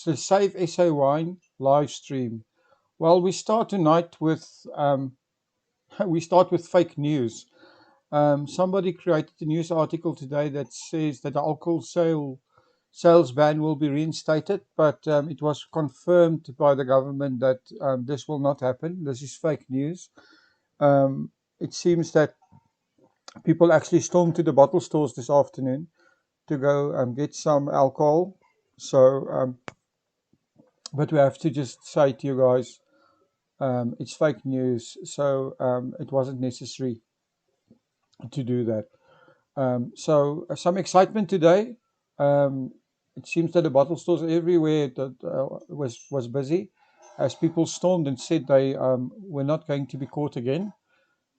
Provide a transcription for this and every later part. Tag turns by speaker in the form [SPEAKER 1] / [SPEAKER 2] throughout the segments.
[SPEAKER 1] It's the Save SA Wine live stream. Well, we start tonight with we start with fake news. Somebody created a news article today that says that the alcohol sales ban will be reinstated, but it was confirmed by the government that this will not happen. This is fake news. It seems that people actually stormed to the bottle stores this afternoon to go get some alcohol. So, but we have to just say to you guys, it's fake news. So it wasn't necessary to do that. Some excitement today. Um, it seems that the bottle stores everywhere that was busy, as people stormed and said they were not going to be caught again.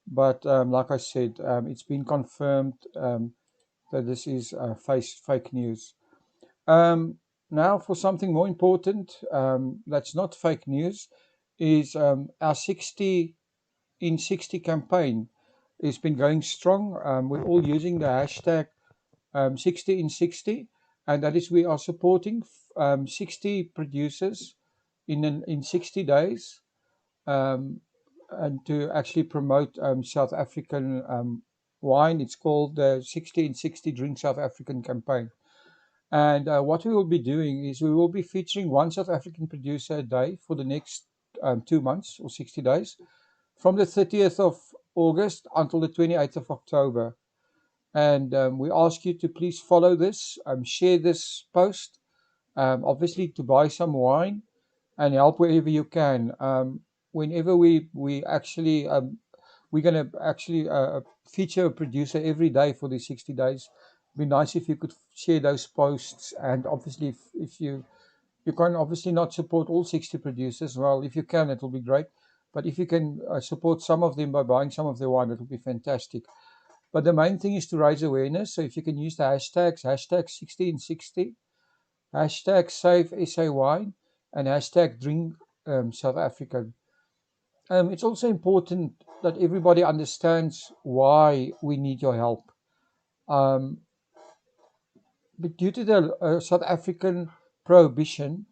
[SPEAKER 1] But like I said, it's been confirmed that this is fake news. Now, for something more important, that's not fake news, is our 60 in 60 campaign. It's been going strong. We're all using the hashtag 60 in 60, and that is we are supporting 60 producers in 60 days, um, and to actually promote South African wine. It's called the 60 in 60 Drink South African campaign. And what we will be doing is we will be featuring one South African producer a day for the next 2 months or 60 days, from the 30th of August until the 28th of October. And we ask you to please follow this, share this post, obviously to buy some wine and help wherever you can. Whenever we actually we're going to actually feature a producer every day for these 60 days. It'd be nice if you could share those posts. And obviously, if you can obviously not support all 60 producers. Well, if you can, it will be great. But if you can support some of them by buying some of their wine, it will be fantastic. But the main thing is to raise awareness. So if you can use the hashtags, hashtag 1660, hashtag Save SA Wine, and hashtag Drink South African. It's also important that everybody understands why we need your help. Um, but due to the South African prohibition,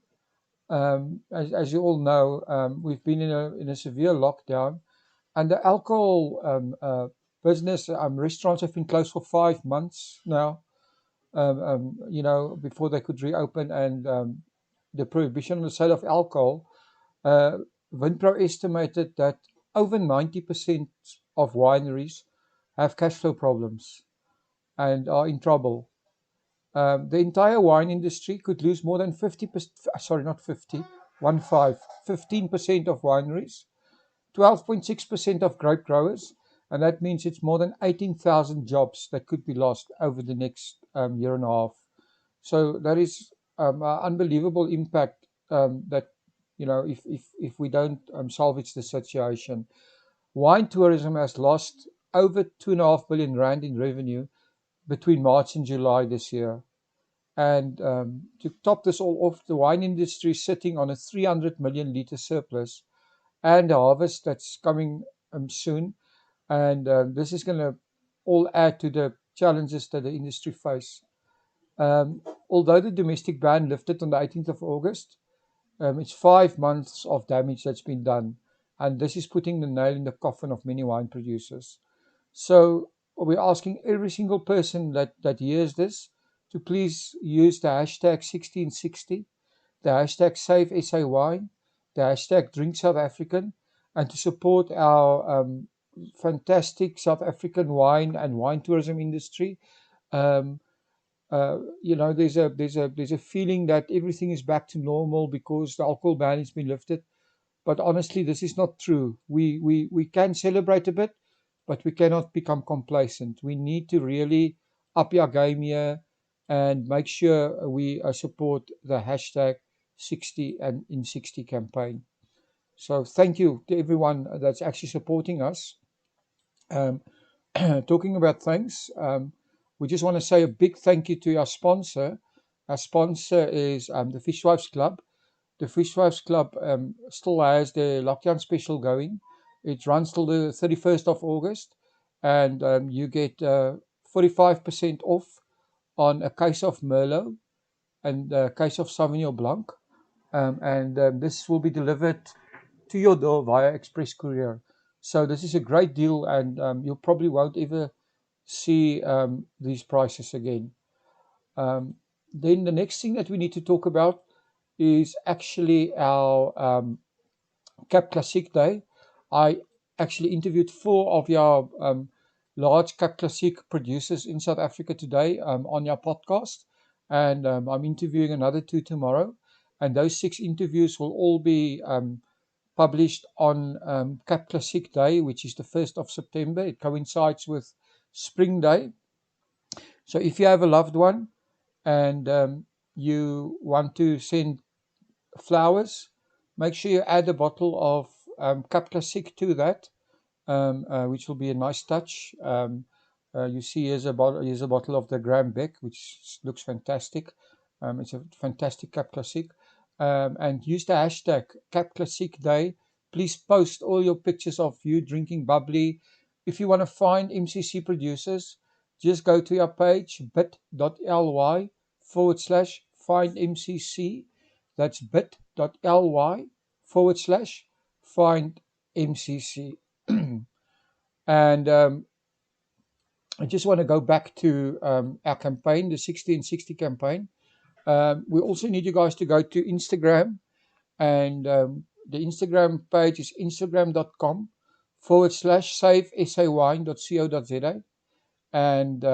[SPEAKER 1] as you all know, we've been in a severe lockdown, and the alcohol business, restaurants have been closed for 5 months now. Before they could reopen, and the prohibition on the sale of alcohol. Uh, Winpro estimated that over 90% of wineries have cash flow problems and are in trouble. The entire wine industry could lose more than 50%, sorry, not 50, 15% of wineries, 12.6% of grape growers, and that means it's more than 18,000 jobs that could be lost over the next year and a half. So that is an unbelievable impact that, if we don't salvage the situation. Wine tourism has lost over 2.5 billion rand in revenue between March and July this year. And to top this all off, the wine industry is sitting on a 300 million litre surplus and a harvest that's coming soon. And this is going to all add to the challenges that the industry face. Although the domestic ban lifted on the 18th of August, it's 5 months of damage that's been done. And this is putting the nail in the coffin of many wine producers. So we're asking every single person that hears this to please use the hashtag 1660, the hashtag Save SA Wine, the hashtag Drink South African, and to support our fantastic South African wine and wine tourism industry. Um, there's a feeling that everything is back to normal because the alcohol ban has been lifted. But honestly, this is not true. We can celebrate a bit, but we cannot become complacent. We need to really up our game here and make sure we support the hashtag 60 and in 60 campaign. So thank you to everyone that's actually supporting us. Um, Talking about thanks, we just want to say a big thank you to our sponsor. Our sponsor is the Fishwives Club. The Fishwives Club still has the lockdown special going. It runs till the 31st of August, and you get 45% off on a case of Merlot and a case of Sauvignon Blanc. and this will be delivered to your door via express courier. So this is a great deal, and you probably won't ever see these prices again. Then the next thing that we need to talk about is actually our Cap Classic Day. I actually interviewed four of your large Cap Classic producers in South Africa today on your podcast, and I'm interviewing another two tomorrow. And those six interviews will all be published on Cap Classic Day, which is the 1st of September. It coincides with Spring Day. So if you have a loved one and you want to send flowers, make sure you add a bottle of Cap Classic to that, which will be a nice touch. You see, here's a bottle of the Graham Beck, which looks fantastic. It's a fantastic Cap Classic. And use the hashtag Cap Classic Day. Please post all your pictures of you drinking bubbly. If you want to find MCC producers, just go to your page bit.ly / find MCC. That's bit.ly / find MCC. And I just want to go back to our campaign, the 60 and 60 campaign. We also need you guys to go to Instagram, and the Instagram page is instagram.com / savesawine.co.za. And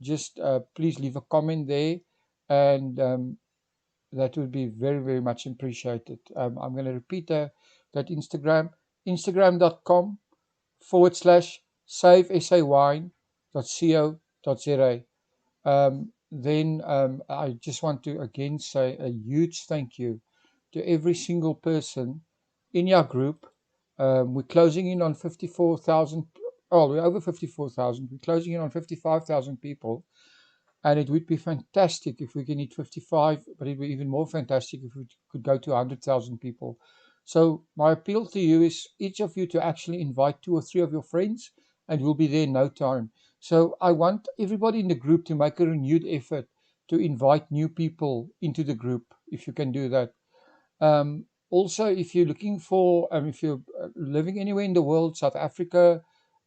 [SPEAKER 1] just please leave a comment there, and that would be very, very much appreciated. I'm going to repeat that Instagram.com / savesawine.co.za. Then I just want to again say a huge thank you to every single person in your group. We're closing in on 54,000. Oh, we're over 54,000. We're closing in on 55,000 people. And it would be fantastic if we can hit 55, but it would be even more fantastic if we could go to 100,000 people. So my appeal to you is each of you to actually invite two or three of your friends, and we'll be there in no time. So I want everybody in the group to make a renewed effort to invite new people into the group, if you can do that. Also, if you're looking for, if you're living anywhere in the world, South Africa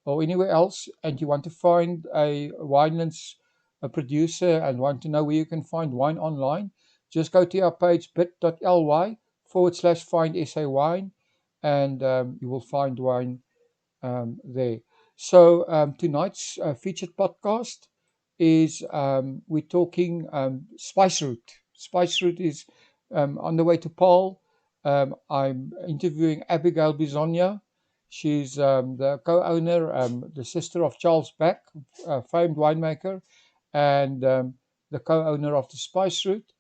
[SPEAKER 1] or anywhere else, and you want to find a Winelands a producer and want to know where you can find wine online, just go to our page bit.ly / find SA wine, and you will find wine there. So tonight's featured podcast is we're talking Spice Route. Spice Route is on the way to Paul. I'm interviewing Abigail Bisogno. She's the co-owner, the sister of Charles Beck, famed winemaker, and the co-owner of the Spice Route.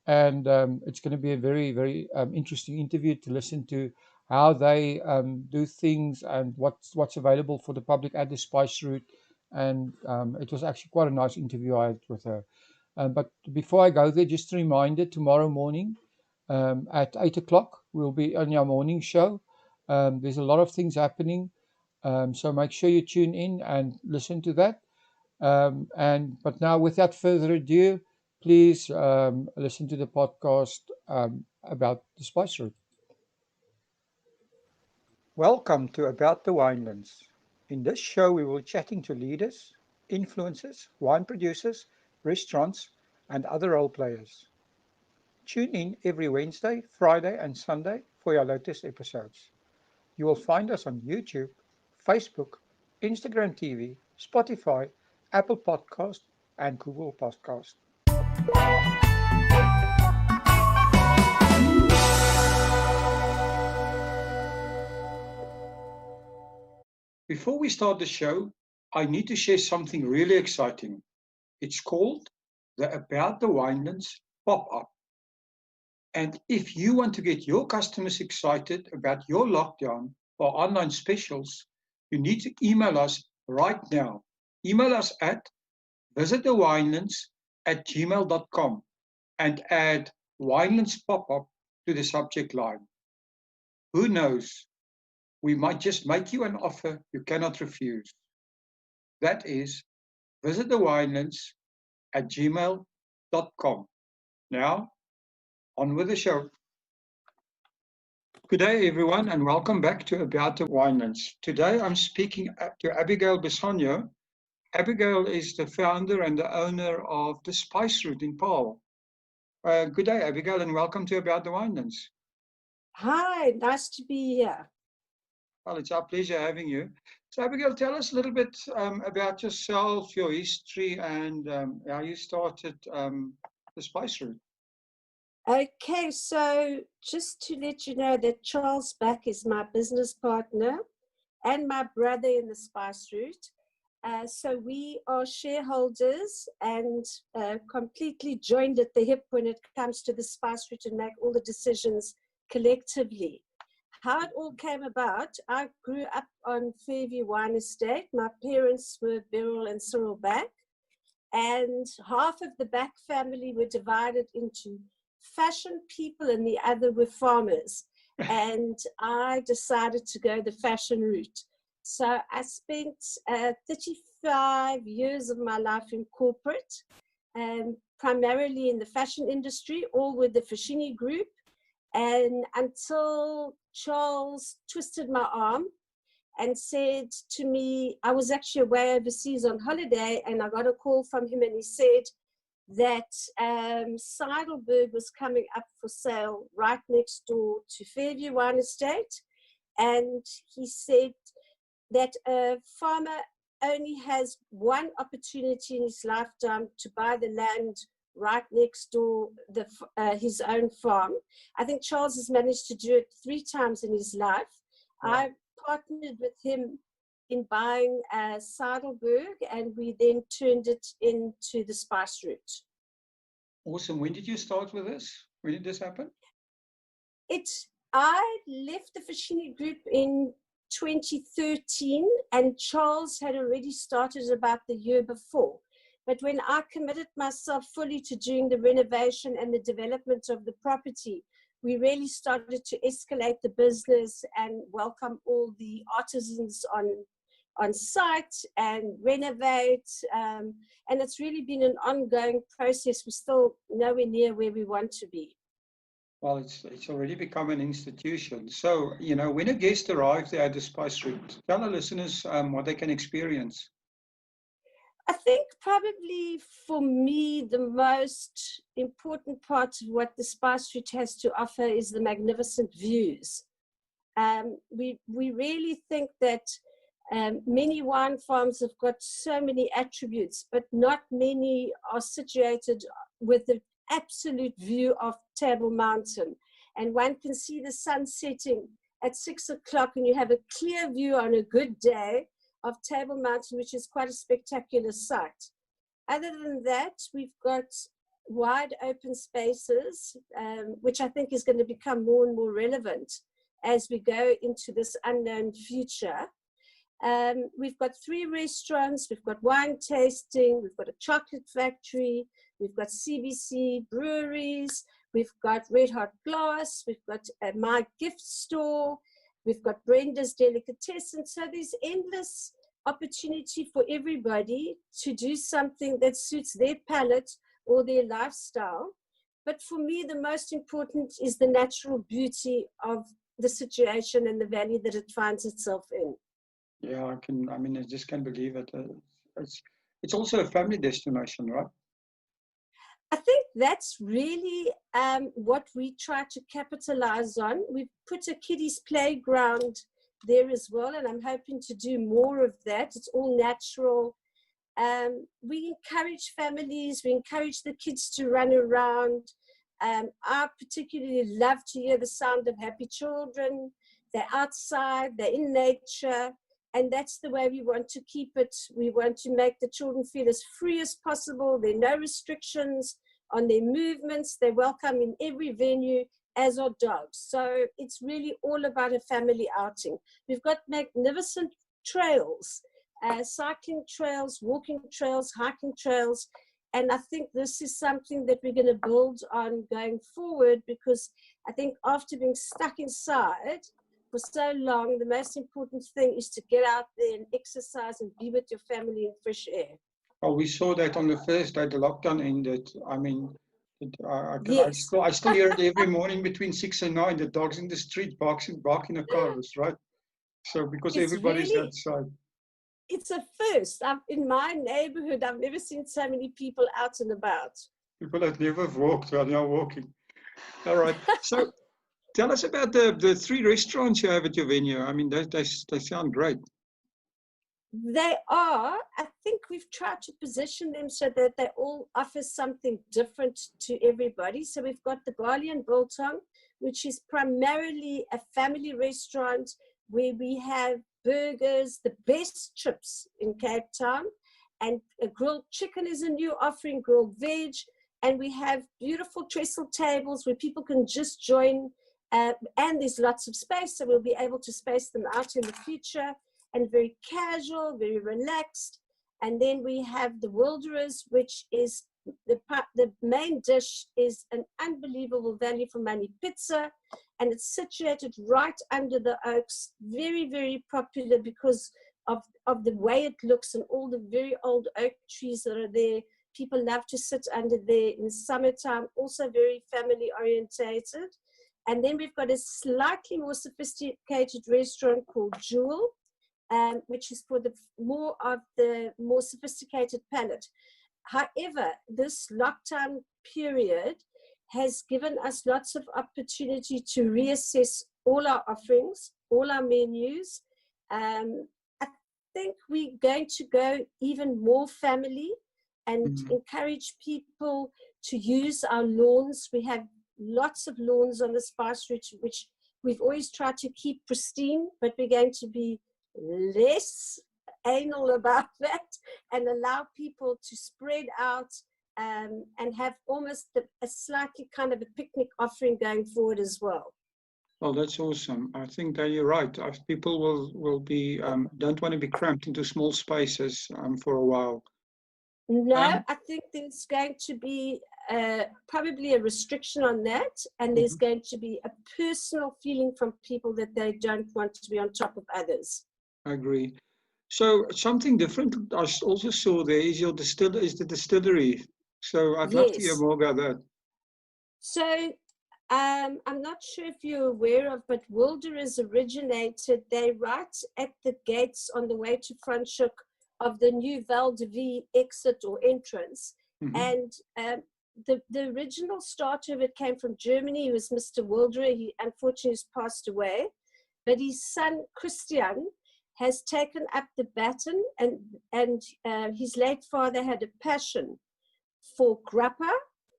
[SPEAKER 1] And it's going to be a very, very interesting interview to listen to how they do things and what's available for the public at the Spice Route. And it was actually quite a nice interview I had with her. But before I go there, just a reminder: tomorrow morning at 8 o'clock we'll be on our morning show. There's a lot of things happening, so make sure you tune in and listen to that. But now, without further ado, please listen to the podcast about the Spice Route.
[SPEAKER 2] Welcome to About the Winelands. In this show, we will be chatting to leaders, influencers, wine producers, restaurants, and other role players. Tune in every Wednesday, Friday, and Sunday for your latest episodes. You will find us on YouTube, Facebook, Instagram TV, Spotify, Apple Podcast, and Google Podcast.
[SPEAKER 1] Before we start the show, I need to share something really exciting. It's called the About the Winelands pop-up. And if you want to get your customers excited about your lockdown or online specials, you need to email us right now. Email us at visitthewinelands@gmail.com and add Winelands pop-up to the subject line. Who knows? We might just make you an offer you cannot refuse. That is visitthewinelands@gmail.com. Now, on with the show.
[SPEAKER 2] Good day, everyone, and welcome back to About the Winelands. Today I'm speaking to Abigail Bisogno. Abigail is the founder and the owner of the Spice Route in Paarl. Good day, Abigail, and welcome to About the Winelands.
[SPEAKER 3] Hi, nice to be here.
[SPEAKER 2] Well, it's our pleasure having you. So, Abigail, tell us a little bit about yourself, your history, and how you started the Spice Route.
[SPEAKER 3] Okay, so just to let you know that Charles Back is my business partner and my brother in the Spice Route. So we are shareholders and completely joined at the hip when it comes to the Spice Route and make all the decisions collectively. How it all came about, I grew up on Fairview Wine Estate. My parents were Beryl and Cyril Back, and half of the Back family were divided into fashion people and the other were farmers. And I decided to go the fashion route. So I spent 35 years of my life in corporate, primarily in the fashion industry, all with the Fashini Group. And until Charles twisted my arm and said to me, I was actually away overseas on holiday, and I got a call from him, and he said that Seidelberg was coming up for sale right next door to Fairview Wine Estate. And he said that a farmer only has one opportunity in his lifetime to buy the land right next door, his own farm. I think Charles has managed to do it 3 times in his life. Wow. I partnered with him in buying Seidelberg, and we then turned it into the Spice Route.
[SPEAKER 2] Awesome. When did you start with this? When did this happen?
[SPEAKER 3] I left the Fashini Group in 2013, and Charles had already started about the year before. But when I committed myself fully to doing the renovation and the development of the property, we really started to escalate the business and welcome all the artisans on site and renovate. And it's really been an ongoing process. We're still nowhere near where we want to be.
[SPEAKER 2] Well, it's already become an institution. So, when a guest arrives there at the Spice Route, tell our listeners what they can experience.
[SPEAKER 3] I think probably for me, the most important part of what the Spice Route has to offer is the magnificent views. We really think that many wine farms have got so many attributes, but not many are situated with the absolute view of Table Mountain. And one can see the sun setting at 6 o'clock, and you have a clear view on a good day of Table Mountain, which is quite a spectacular sight. Other than that, we've got wide open spaces, which I think is going to become more and more relevant as we go into this unknown future. We've got 3 restaurants, we've got wine tasting, we've got a chocolate factory, we've got CBC breweries, we've got Red Hot Glass, we've got My Gift Store, we've got Brenda's Delicatessen. So there's endless opportunity for everybody to do something that suits their palate or their lifestyle. But for me, the most important is the natural beauty of the situation and the value that it finds itself in.
[SPEAKER 2] Yeah, I just can't believe it. It's also a family destination, right?
[SPEAKER 3] I think that's really what we try to capitalize on. We've put a kiddies playground there as well, and I'm hoping to do more of that. It's all natural. We encourage families, we encourage the kids to run around. I particularly love to hear the sound of happy children. They're outside, they're in nature. And that's the way we want to keep it. We want to make the children feel as free as possible. There are no restrictions on their movements. They're welcome in every venue, as are dogs. So it's really all about a family outing. We've got magnificent trails, cycling trails, walking trails, hiking trails. And I think this is something that we're going to build on going forward, because I think after being stuck inside for so long, the most important thing is to get out there and exercise and be with your family in fresh air.
[SPEAKER 2] Well, we saw that on the first day the lockdown ended.
[SPEAKER 3] Yes,
[SPEAKER 2] I still hear it every morning between 6 and 9. The dogs in the street barking the cars, right? So because
[SPEAKER 3] it's
[SPEAKER 2] everybody's
[SPEAKER 3] really,
[SPEAKER 2] outside,
[SPEAKER 3] it's a first. In my neighborhood, I've never seen so many people out and about.
[SPEAKER 2] people that never walked are now walking. All right. So tell us about the 3 restaurants you have at your venue. I mean, they sound great.
[SPEAKER 3] They are. I think we've tried to position them so that they all offer something different to everybody. So we've got the Barley and Biltong, which is primarily a family restaurant where we have burgers, the best chips in Cape Town, and a grilled chicken is a new offering, grilled veg, and we have beautiful trestle tables where people can just join, and there's lots of space, so we'll be able to space them out in the future, and very casual, very relaxed. And then we have the Wilderers, which is the main dish is an unbelievable value for money pizza, and it's situated right under the oaks, very, very popular because of the way it looks and all the very old oak trees that are there. People love to sit under there in summertime, also very family orientated. And then we've got a slightly more sophisticated restaurant called Jewel, which is for the more sophisticated palate. However, this lockdown period has given us lots of opportunity to reassess all our offerings, all our menus. I think we're going to go even more family and encourage people to use our lawns. We have lots of lawns on the Spice Route, which we've always tried to keep pristine, but we're going to be less anal about that and allow people to spread out and have almost a slightly kind of a picnic offering going forward as well.
[SPEAKER 2] Well, that's awesome. I think that you're right. People will be don't want to be cramped into small spaces for a while.
[SPEAKER 3] No, I think there's going to be probably a restriction on that, and there's going to be a personal feeling from people that they don't want to be on top of others.
[SPEAKER 2] I agree. So something different I also saw there is the distillery. So I'd love to hear
[SPEAKER 3] Yes.
[SPEAKER 2] more about that.
[SPEAKER 3] So I'm not sure if you're aware of, but Wilderers originated, they right at the gates on the way to Franschhoek of the new Val de Vie exit or entrance. And the original starter of it came from Germany. He was Mr. Wilderer. He unfortunately has passed away. But his son, Christian, has taken up the baton, and his late father had a passion for grappa.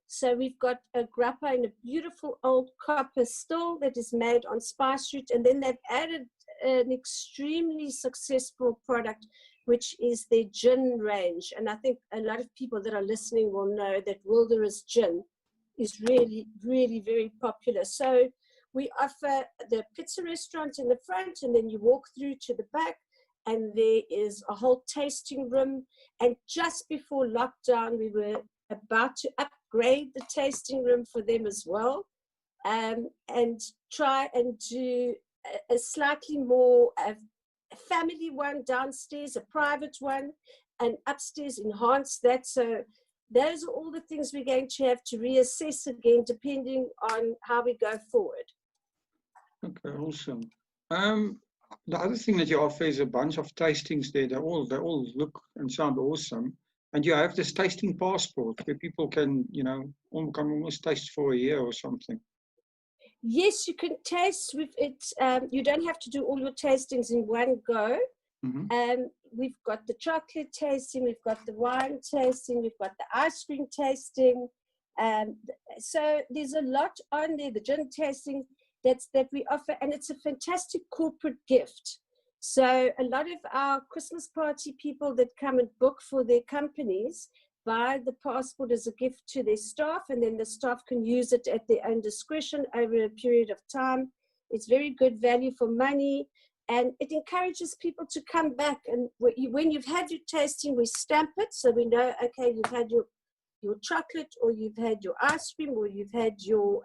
[SPEAKER 3] So we've got a grappa in a beautiful old copper still that is made on Spice Route, and then they've added an extremely successful product, which is their gin range. And I think a lot of people that are listening will know that Wilderer's gin is really, really very popular. So we offer the pizza restaurant in the front, and then you walk through to the back, and there is a whole tasting room. And just before lockdown, we were about to upgrade the tasting room for them as well, and try and do a slightly more family one downstairs, a private one, and upstairs enhance that. So those are all the things we're going to have to reassess again, depending on how we go forward.
[SPEAKER 2] Okay, awesome. The other thing that you offer is a bunch of tastings there. They all look and sound awesome. And you have this tasting passport where people can, come almost taste for a year or something.
[SPEAKER 3] Yes, you can taste with it. You don't have to do all your tastings in one go. We've got the chocolate tasting, we've got the wine tasting, we've got the ice cream tasting. So there's a lot on there, the gin tasting that we offer, and it's a fantastic corporate gift. So a lot of our Christmas party people that come and book for their companies buy the passport as a gift to their staff, and then the staff can use it at their own discretion over a period of time. It's very good value for money, and it encourages people to come back. And when you've had your tasting, we stamp it so we know, okay, you've had your chocolate, or you've had your ice cream, or you've had your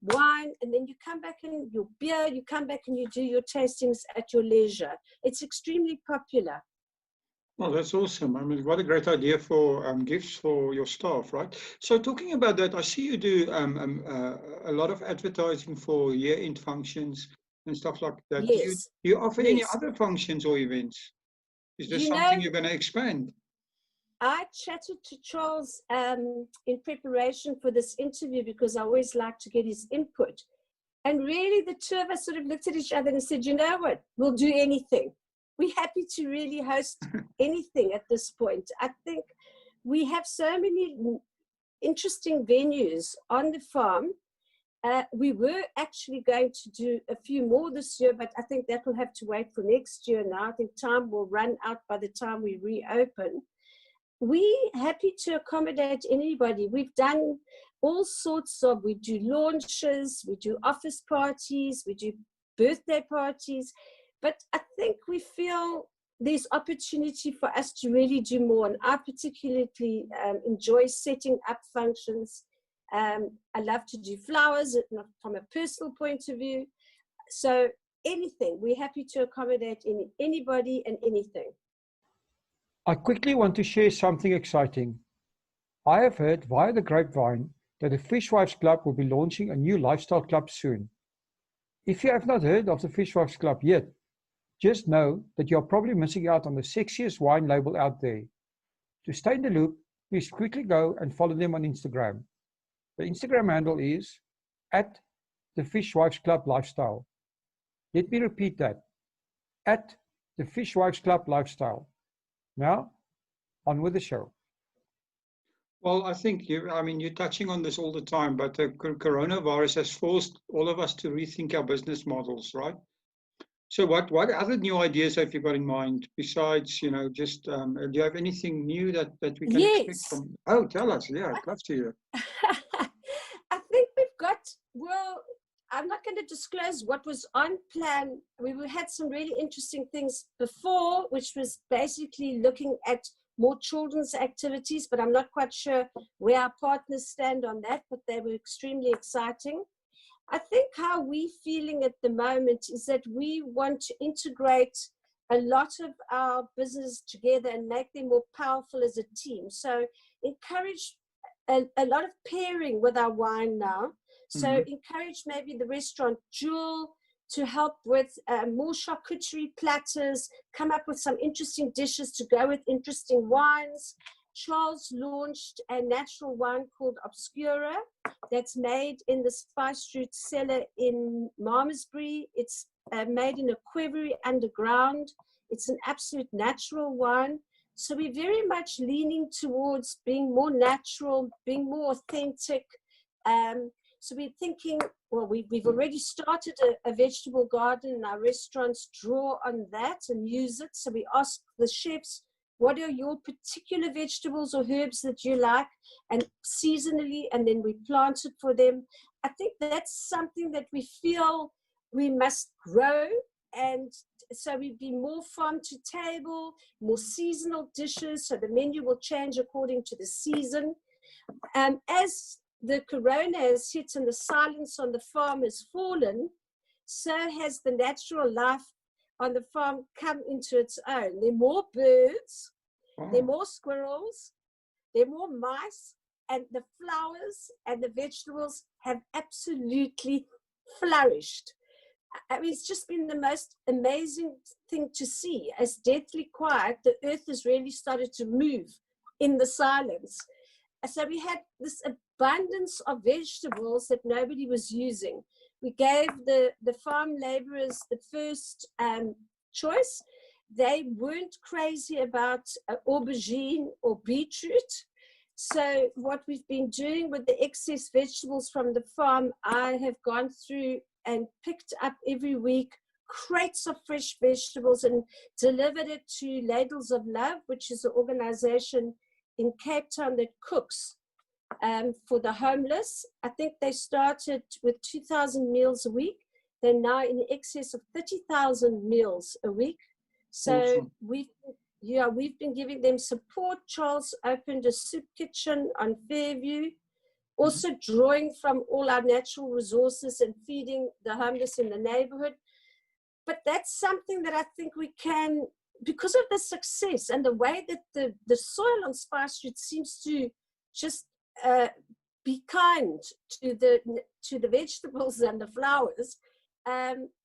[SPEAKER 3] wine, and then you come back and your beer, you come back and you do your tastings at your leisure. It's extremely popular.
[SPEAKER 4] Well, that's awesome. I mean, what a great idea for gifts for your staff, right? So, talking about that, I see you do a lot of advertising for year-end functions and stuff like that.
[SPEAKER 3] Yes,
[SPEAKER 4] Do you offer any
[SPEAKER 3] yes.
[SPEAKER 4] other functions or events? Is this
[SPEAKER 3] You
[SPEAKER 4] something
[SPEAKER 3] know,
[SPEAKER 4] you're going to expand?
[SPEAKER 3] I chatted to Charles in preparation for this interview because I always like to get his input. And really, the two of us sort of looked at each other and said, you know what, we'll do anything. We're happy to really host anything at this point. I think we have so many interesting venues on the farm. We were actually going to do a few more this year, but I think that will have to wait for next year now. I think time will run out by the time we reopen. We're happy to accommodate anybody. We've done all sorts of, we do launches, we do office parties, we do birthday parties, but I think we feel there's opportunity for us to really do more. And I particularly enjoy setting up functions. I love to do flowers from a personal point of view. So anything, we're happy to accommodate anybody and anything.
[SPEAKER 2] I quickly want to share something exciting. I have heard via the grapevine that the Fishwives Club will be launching a new lifestyle club soon. If you have not heard of the Fishwives Club yet, just know that you are probably missing out on the sexiest wine label out there. To stay in the loop, please quickly go and follow them on Instagram. The Instagram handle is at the Fishwives Club Lifestyle. Let me repeat that, at the Fishwives Club Lifestyle. Now, on with the show.
[SPEAKER 4] Well, I think you're touching on this all the time, but the coronavirus has forced all of us to rethink our business models, right? So what other new ideas have you got in mind besides, just, do you have anything new that we can expect
[SPEAKER 3] Yes.
[SPEAKER 4] from? Oh, tell us. Yeah, I'd love to hear.
[SPEAKER 3] I think we've got, well, I'm not going to disclose what was on plan. We had some really interesting things before, which was basically looking at more children's activities, but I'm not quite sure where our partners stand on that, but they were extremely exciting. I think how we're feeling at the moment is that we want to integrate a lot of our business together and make them more powerful as a team. So encourage a lot of pairing with our wine now. So encourage maybe the restaurant Jewel to help with more charcuterie platters, come up with some interesting dishes to go with interesting wines. Charles launched a natural wine called Obscura that's made in the Spice Route cellar in Malmesbury. It's made in a quivery underground. It's an absolute natural wine. So we're very much leaning towards being more natural, being more authentic. So we're thinking, well, we've already started a vegetable garden, and our restaurants draw on that and use it. So we ask the chefs, what are your particular vegetables or herbs that you like, and seasonally, and then we plant it for them. I think that's something that we feel we must grow. And so we'd be more farm to table, more seasonal dishes. So the menu will change according to the season. As the corona has hit and the silence on the farm has fallen, so has the natural life on the farm come into its own. There are more birds, there are more squirrels, there are more mice, and the flowers and the vegetables have absolutely flourished. I mean, it's just been the most amazing thing to see. As deathly quiet, the earth has really started to move in the silence. So we had this abundance of vegetables that nobody was using. We gave the farm laborers the first choice. They weren't crazy about aubergine or beetroot. So what we've been doing with the excess vegetables from the farm, I have gone through and picked up every week crates of fresh vegetables and delivered it to Ladles of Love, which is an organization in Cape Town that cooks for the homeless. I think they started with 2,000 meals a week. They're now in excess of 30,000 meals a week. So awesome. We've been giving them support. Charles opened a soup kitchen on Fairview, also drawing from all our natural resources and feeding the homeless in the neighborhood. But that's something that I think we can because of the success and the way that the soil on Spice Street seems to just be kind to the vegetables and the flowers,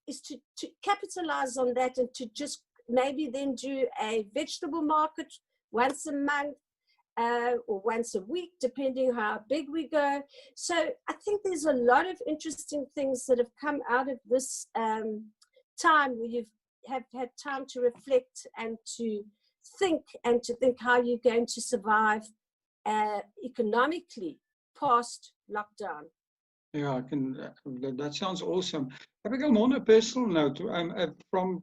[SPEAKER 3] is to capitalize on that and to just maybe then do a vegetable market once a month or once a week, depending how big we go. So I think there's a lot of interesting things that have come out of this time where you have had time to reflect and to think how you're going to survive economically past lockdown.
[SPEAKER 4] Yeah, I can. That sounds awesome. Abigail, more on a personal note, from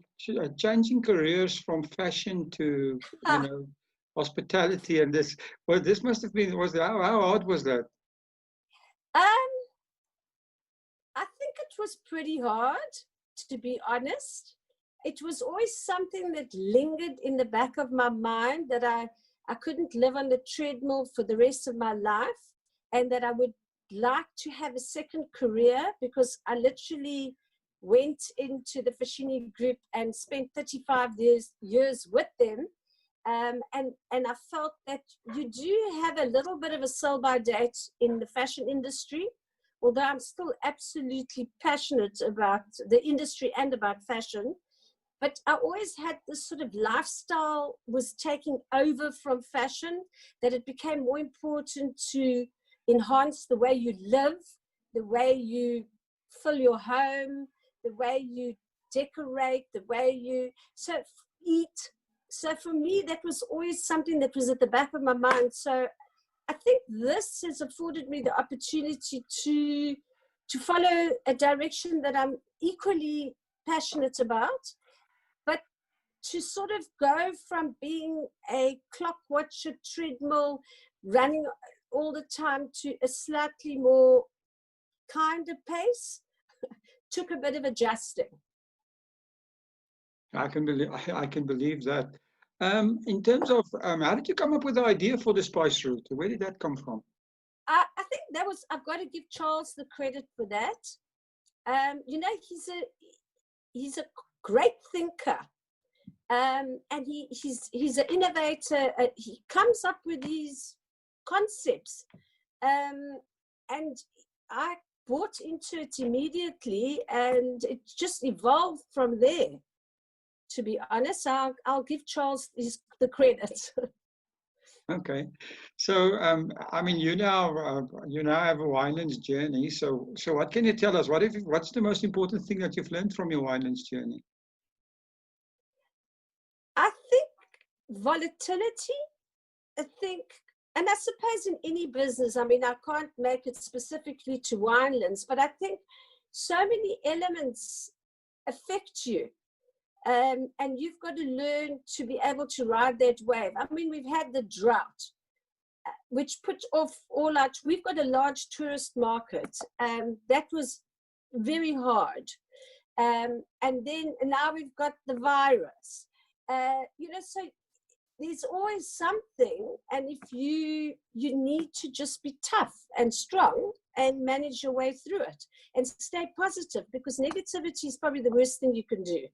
[SPEAKER 4] changing careers from fashion to hospitality, and this. Well, this must have been. How hard was that?
[SPEAKER 3] I think it was pretty hard, to be honest. It was always something that lingered in the back of my mind, that I couldn't live on the treadmill for the rest of my life, and that I would like to have a second career, because I literally went into the Fashini group and spent 35 years with them. And I felt that you do have a little bit of a sell-by date in the fashion industry, although I'm still absolutely passionate about the industry and about fashion. But I always had this sort of lifestyle was taking over from fashion, that it became more important to enhance the way you live, the way you fill your home, the way you decorate, the way you eat. So for me, that was always something that was at the back of my mind. So I think this has afforded me the opportunity to follow a direction that I'm equally passionate about, but to sort of go from being a clock watcher, treadmill, running all the time, to a slightly more kinder pace took a bit of adjusting.
[SPEAKER 4] I can believe that. In terms of how did you come up with the idea for the spice route? Where did that come from?
[SPEAKER 3] I think that was, I've got to give Charles the credit for that. He's a great thinker, and he's an innovator. He comes up with these concepts, and I bought into it immediately, and it just evolved from there. To be honest, I'll give Charles the credit.
[SPEAKER 4] Okay, so I mean, you now have a Winelands journey. So what can you tell us? What's the most important thing that you've learned from your Winelands journey?
[SPEAKER 3] I think volatility. I think, and I suppose in any business, I mean, I can't make it specifically to Winelands, but I think so many elements affect you. And you've got to learn to be able to ride that wave. I mean, we've had the drought, which put off all our, we've got a large tourist market, and that was very hard. And then now we've got the virus. So there's always something, and if you need to just be tough and strong and manage your way through it and stay positive, because negativity is probably the worst thing you can do.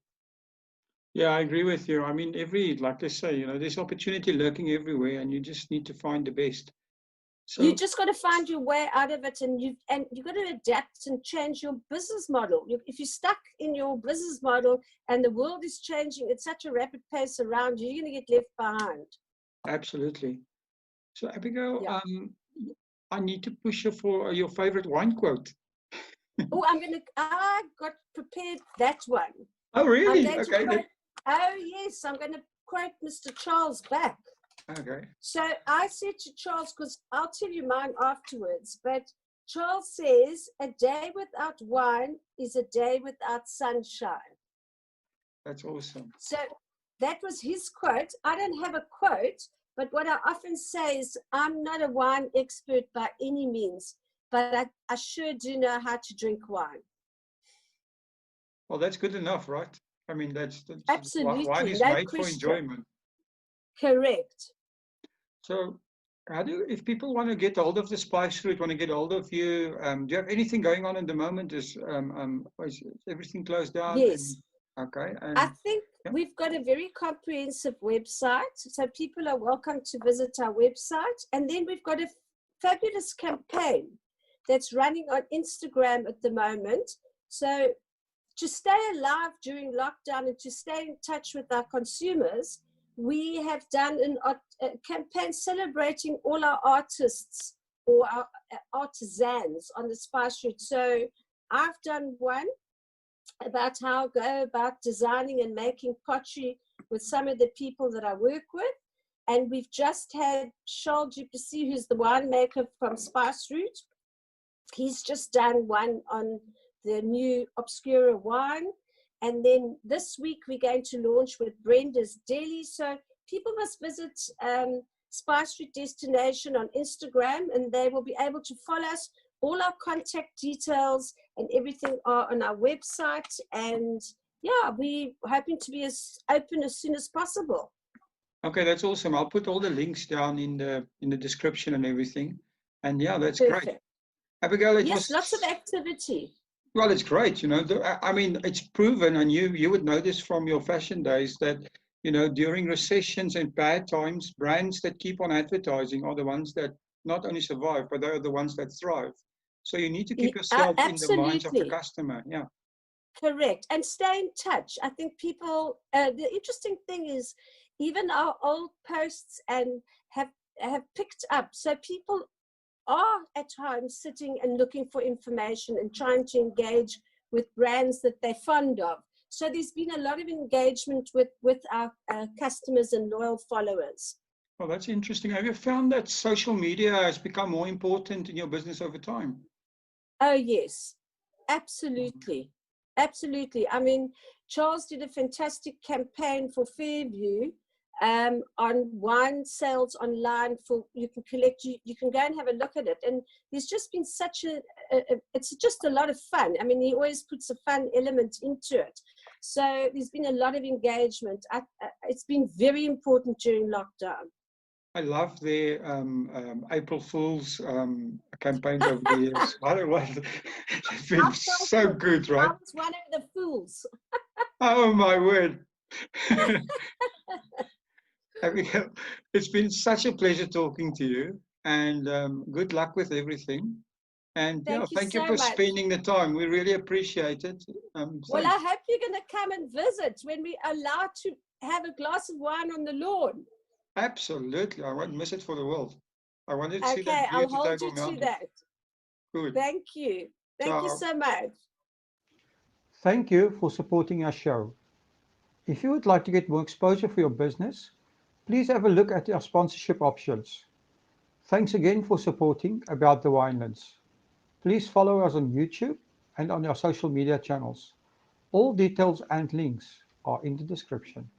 [SPEAKER 4] Yeah, I agree with you. I mean, like they say, there's opportunity lurking everywhere, and you just need to find the best. So
[SPEAKER 3] you just got to find your way out of it, and you've got to adapt and change your business model. If you're stuck in your business model and the world is changing at such a rapid pace around you, you're going to get left behind.
[SPEAKER 4] Absolutely. So Abigail,
[SPEAKER 3] yeah.
[SPEAKER 4] I need to push you for your favorite wine quote.
[SPEAKER 3] I got prepared that one.
[SPEAKER 4] Oh, really? Okay.
[SPEAKER 3] Oh, yes, I'm going to quote Mr. Charles back.
[SPEAKER 4] Okay.
[SPEAKER 3] So I said to Charles, because I'll tell you mine afterwards, but Charles says, a day without wine is a day without sunshine.
[SPEAKER 4] That's awesome.
[SPEAKER 3] So that was his quote. I don't have a quote, but what I often say is, I'm not a wine expert by any means, but I sure do know how to drink wine.
[SPEAKER 4] Well, that's good enough, right? I mean, that's
[SPEAKER 3] absolutely
[SPEAKER 4] wine is
[SPEAKER 3] no
[SPEAKER 4] made
[SPEAKER 3] question.
[SPEAKER 4] for enjoyment.
[SPEAKER 3] Correct.
[SPEAKER 4] So, if people want to get hold of the spice route, want to get hold of you, do you have anything going on at the moment? Is everything closed down?
[SPEAKER 3] Yes.
[SPEAKER 4] Okay.
[SPEAKER 3] I think We've got a very comprehensive website, so people are welcome to visit our website. And then we've got a fabulous campaign that's running on Instagram at the moment. So to stay alive during lockdown and to stay in touch with our consumers, we have done a campaign celebrating all our artists or our artisans on the spice route. So I've done one about how I go about designing and making pottery with some of the people that I work with. And we've just had Charles Duplessis, who's the winemaker from Spice Route. He's just done one on the new Obscura wine. And then this week we're going to launch with Brenda's Deli. So people must visit Spice Route Destination on Instagram, and they will be able to follow us. All our contact details and everything are on our website. And yeah, we're hoping to be as open as soon as possible.
[SPEAKER 4] Okay, that's awesome. I'll put all the links down in the description and everything. And yeah, that's
[SPEAKER 3] Perfect.
[SPEAKER 4] great. Abigail,
[SPEAKER 3] Yes, lots of activity.
[SPEAKER 4] Well, it's great, you know. I mean, it's proven, and you would know this from your fashion days, that, you know, during recessions and bad times, brands that keep on advertising are the ones that not only survive, but they're the ones that thrive. So you need to keep yourself in the minds of the customer. Yeah.
[SPEAKER 3] Correct. And stay in touch. I think people, the interesting thing is even our old posts and have picked up. So people are at home sitting and looking for information and trying to engage with brands that they're fond of. So there's been a lot of engagement with our customers and loyal followers.
[SPEAKER 4] Well, that's interesting. Have you found that social media has become more important in your business over time?
[SPEAKER 3] Oh, yes, absolutely. Absolutely. I mean, Charles did a fantastic campaign for Fairview on wine sales online. For you can collect, you can go and have a look at it. And there's just been such it's just a lot of fun. I mean, he always puts a fun element into it. So there's been a lot of engagement. It's been very important during lockdown.
[SPEAKER 4] I love their April Fool's campaigns over the years. I don't know, it's been so good, right?
[SPEAKER 3] I was one of the fools.
[SPEAKER 4] Oh, my word. Abigail, it's been such a pleasure talking to you, and good luck with everything. And thank you for spending the time. We really appreciate it.
[SPEAKER 3] Well, I hope you're going to come and visit when we're allowed to have a glass of wine on the lawn.
[SPEAKER 4] Absolutely. I won't miss it for the world. I wanted to see that
[SPEAKER 3] I'll hold you to that.
[SPEAKER 4] Good.
[SPEAKER 3] Thank you. Thank you so much.
[SPEAKER 2] Thank you for supporting our show. If you would like to get more exposure for your business, please have a look at our sponsorship options. Thanks again for supporting About the Winelands. Please follow us on YouTube and on our social media channels. All details and links are in the description.